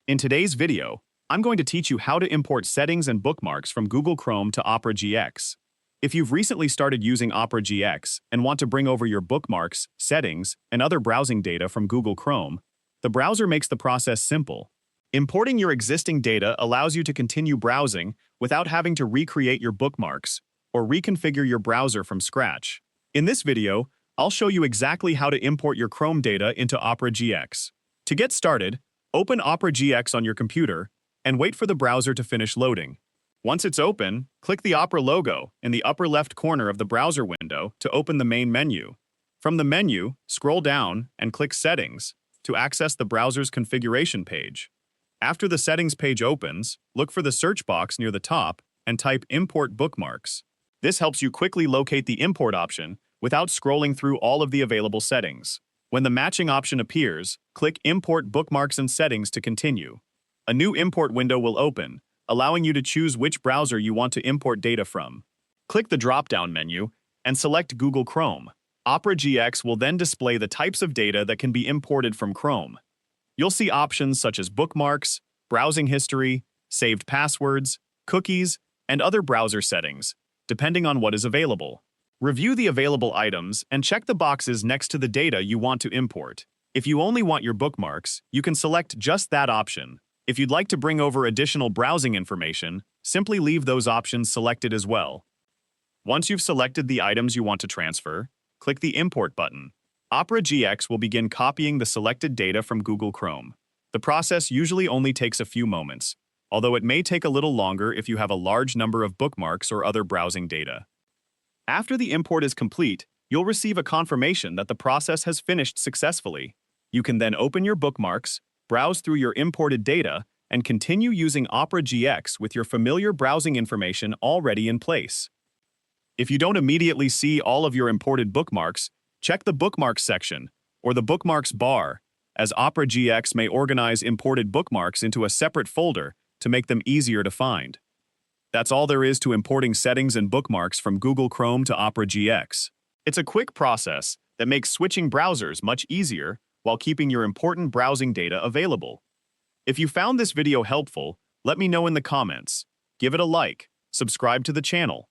In today's video, I'm going to teach you how to import settings and bookmarks from Google Chrome to Opera GX. If you've recently started using Opera GX and want to bring over your bookmarks, settings, and other browsing data from Google Chrome, the browser makes the process simple. Importing your existing data allows you to continue browsing without having to recreate your bookmarks or reconfigure your browser from scratch. In this video, I'll show you exactly how to import your Chrome data into Opera GX. To get started, open Opera GX on your computer and wait for the browser to finish loading. Once it's open, click the Opera logo in the upper left corner of the browser window to open the main menu. From the menu, scroll down and click Settings to access the browser's configuration page. After the Settings page opens, look for the search box near the top and type Import Bookmarks. This helps you quickly locate the import option without scrolling through all of the available settings. When the matching option appears, click Import Bookmarks and Settings to continue. A new import window will open, allowing you to choose which browser you want to import data from. Click the drop-down menu and select Google Chrome. Opera GX will then display the types of data that can be imported from Chrome. You'll see options such as bookmarks, browsing history, saved passwords, cookies, and other browser settings, depending on what is available. Review the available items and check the boxes next to the data you want to import. If you only want your bookmarks, you can select just that option. If you'd like to bring over additional browsing information, simply leave those options selected as well. Once you've selected the items you want to transfer, click the Import button. Opera GX will begin copying the selected data from Google Chrome. The process usually only takes a few moments, although it may take a little longer if you have a large number of bookmarks or other browsing data. After the import is complete, you'll receive a confirmation that the process has finished successfully. You can then open your bookmarks, browse through your imported data, and continue using Opera GX with your familiar browsing information already in place. If you don't immediately see all of your imported bookmarks, check the Bookmarks section or the Bookmarks bar, as Opera GX may organize imported bookmarks into a separate folder to make them easier to find. That's all there is to importing settings and bookmarks from Google Chrome to Opera GX. It's a quick process that makes switching browsers much easier while keeping your important browsing data available. If you found this video helpful, let me know in the comments. Give it a like, subscribe to the channel,